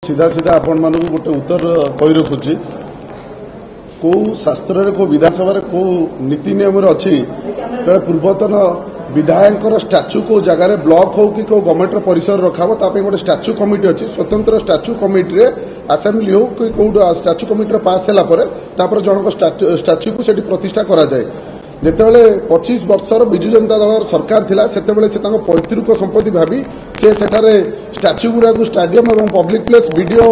सीधा सीधा आपण मानक गोटे उत्तर कही रखुची कौ शास्त्र को विधानसभा कौ नीति नियम अच्छी पूर्वतन विधायक स्टाच्यू को जगार ब्लॉक हो कि गवर्नमेंट परिसर रखा गोटे स्टाच्यू कमिटी अच्छी स्वतंत्र स्टाच्यू कमिटी आसेम्बली हो कि कौ स्टाच्यू कमिटी पास है जनक स्टाच्यू को प्रतिष्ठा करा जाए जितेबाला 25 वर्षर विजु जनता दल सरकार थिला सेतेबाला से पैतृक संपत्ति भावी से सेठारे स्टाच्यू गुरा को स्टाडियम और पब्लिक प्लेस वीडियो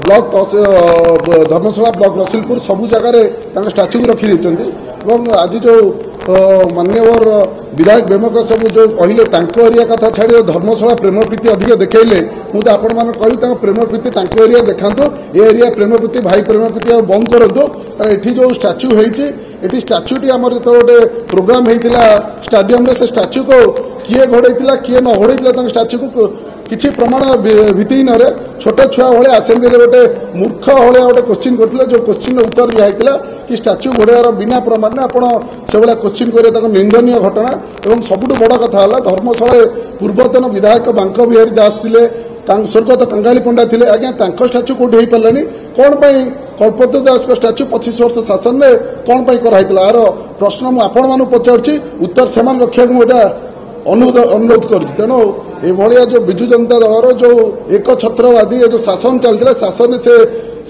ब्लॉक धर्मशाला ब्लॉक रसुलपुर सबू जगह स्टाच्यू रखी देते आज जो मान्यवर विधायक बेमक सब जो कहले एरिया कथा छाड़ी धर्मशाला प्रेम प्रीति अधिक देखले मुझे आपण मान कही प्रेम प्रीति एरिया देखा एरिया प्रेम प्रीति भाई प्रेम प्रीति बंद करूँ कारण ये जो स्टाच्यू होती स्टाच्यूटी आमर जो गोटे प्रोग्राम होता स्टाडियम से स्टाच्यू को किए घोड़े किए न घोड़े स्टाच्यू को किसी प्रमाण भित्तिहीन छोट छुआ भाई आसेम्बली गोटे मूर्ख भाया गोटे क्वेश्चन करते जो क्वेश्चन उत्तर दिखाई कि स्टाच्यू घोड़ार बिना प्रमाण आपड़ से भाया क्वेश्चन करेंगे निंदनीय घटना और सबुठ बड़ कथा धर्मशाला पूर्वतन विधायक बांक बिहारी दास थे स्वर्गत कंगाली पंडा थे आज्ञा स्टाच्यू कौटी हो पारानी कौन कल्पतरु दास स्टाच्यू 25 वर्ष शासन में कौन कराई यार प्रश्न मुझे पचार उत्तर से रखा मुझे अनुरोध कर तेणु ये जो विजु जनता दल जो एक छत्रवादी जो शासन चलता शासन से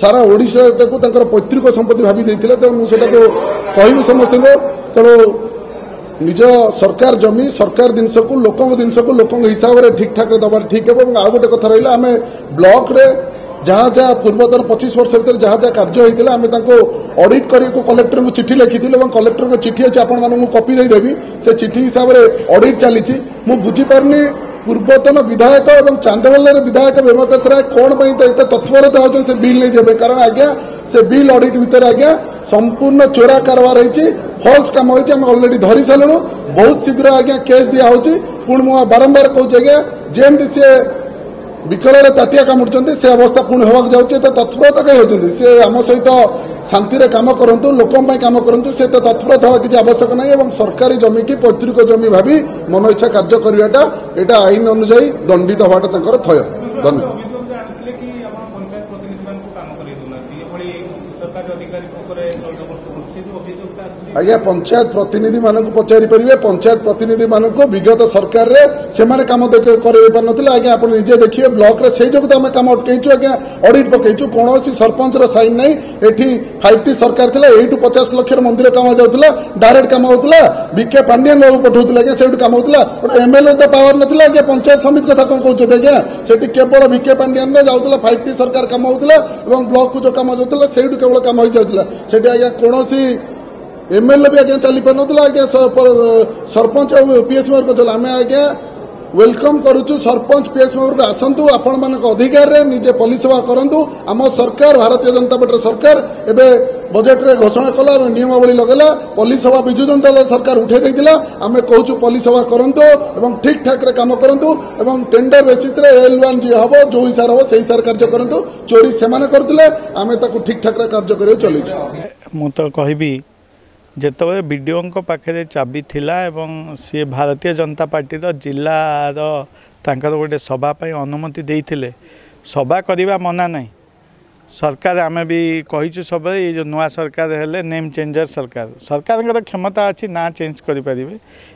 सारा ओडिशा को पैतृक संपत्ति भावी देते तेणु मुझे कह समस्त तेणु निज सरकार जमी सरकार जिनस को लोक हिसाब से ठीक ठाक दबार ठीक है आ गोटे कथा रहा आम ब्लॉक रे जहाँ जहाँ पूर्वतन 25 वर्ष भर जहाँ जहाँ कार्य होता आम ऑडिट करने कलेक्टर को चिठी लिखी कलेक्टर को चिठी अच्छी आपको कॉपी देदेवी से चिठी हिसाब से ऑडिट चली बुझीपारनी पूर्वतन विधायक और चांदवाल विधायक बेमकेश राय कौन तत्परता होती से बिल नहीं जाए कारण आज्ञा से बिल ऑडिट भितर आज्ञा संपूर्ण चोरा कारबार होती फल्स कम होती अलरेडी धरी सारूँ बहुत शीघ्र आज्ञा केस दिखाई पुणी मुझे बारंबार कहूँ आज्ञा जमी सी विकल ताटिया कामुड़ से अवस्था पुणी होगा जाऊँगी तो तत्परता कहीं होती सी आम सहित शांति काम करूँ लोकों काम करूँ से तत्परता हवा किसी आवश्यक नहीं और सरकारी जमी की पैतृक जमी भावी मन इच्छा कार्य करवाटा यहाँ आईन अनुजाई दंडित हवाटा थय धन्यवाद। आज्ञा पंचायत प्रतिनिधि मानक पचारि पारे पंचायत प्रतिनिधि मानक विगत सरकार रे से कम कर आज्ञा आप निजे देखिए ब्लॉक रे से जो आम कम अटकईचु आज्ञा ऑडिट पकईचु कौन सरपंच साइन नहीं एठी 5T सरकार थिला 50 लाख मंदिर काम जाऊला डायरेक्ट काम होता बीके पांडियन बाबू पठाऊला आज्ञा से काम होता गोटे एमएलए तो पावर नाला आज्ञा पंचायत समिति कथा कौन कहते आज्ञा से केवल बीके पांडियन जाऊला 5T सरकार काम होता ब्लॉक को जो काम जाऊला से केवल काम हो जाऊला से आज्ञा कौन एमएलए भी आज्ञा चली पार ना आज्ञा सरपंच और पीएस मेंबर को आम आज्ञा वेलकम करुचु सरपंच पीएस मेंबर को आसतु आपण मान अधिकार रे निजे पुलिस सेवा करंतु आम सरकार भारतीय जनता पार्टी सरकार एबे बजेट रे घोषणा कला नियमावली लगेला पुलिस सेवा विजु जनता दल सरकार उठे देइतिला आम कहूचु पुलिस सेवा करंतु एवं ठीक ठाक रे काम करंतु एवं टेंडर बेसिस रे L1 जी हबो जो हिसाब हबो सेही हिसाब कार्य करंतु चोरी से माने करथिले आमे ताकू ठीक ठाक रे कार्य करियो चलिछु मु तो कहबी जिते विडीओ पाखे चाबी थिला एवं सी भारतीय जनता पार्टी जिलार गोटे सभापी अनुमति देते सभा करने मना नहीं सरकार आम भी कहीचु सब ये जो नुआ सरकार है नेम चेंजर सरकार क्षमता अच्छी ना चेंज करें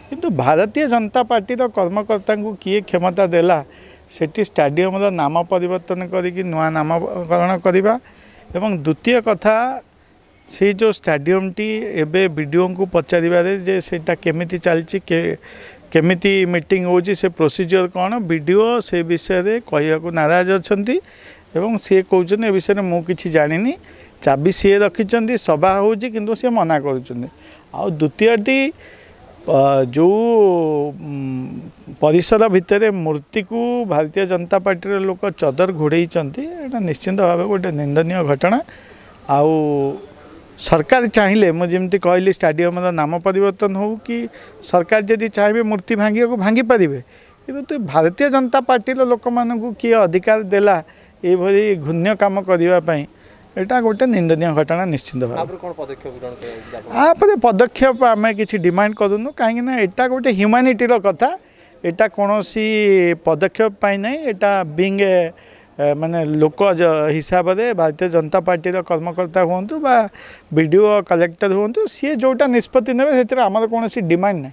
किंतु भारतीय जनता पार्टी कर्मकर्ता को किए क्षमता देला सेठी स्टाडियम नाम परिवर्तन करके नुआ नामकरण करवा एवं द्वितीय कथा से जो स्टाडियम टी एबे वीडियो को पचारे जे सेटा केमिति चलची केमिति मीटिंग होची से प्रोसीजर कौन वीडियो से विषय रे कहया को नाराज अछंती एवं सी कहउछन ए विषय मु किछि जानिनी चाबी सी रखिचंती सभा होची किंतु से मना करूछन आ द्वितीयटी जो परिसर भितर मूर्ति को भारतीय जनता पार्टी लोक चदर घोड़े निश्चिंत भाव गोटे निंदनीय घटना आउ सरकार चाहिए मुझे कहली स्टाडियम नाम परिवर्तन हो कि सरकार जदि चाहिए मूर्ति भांगी को भांगी पारे कि भारतीय जनता पार्टी लोक मानू किए अधिकार देला ये घून्य कम करने यहाँ गोटे निंदनीय घटना निश्चित भाव पदक्षेप आम कि डिमांड करूँ कहीं यहाँ गोटे ह्यूमानिटीर कथा यहाँ कौन पदक्षेप पाई ना यहाँ बीइंग ए माने लोक हिसाब से भारतीय जनता पार्टी कर्मकर्ता हूँ बा बीडीओ कलेक्टर हूँ सी जोटा निष्पत्ति ने आमर कौन डिमांड ना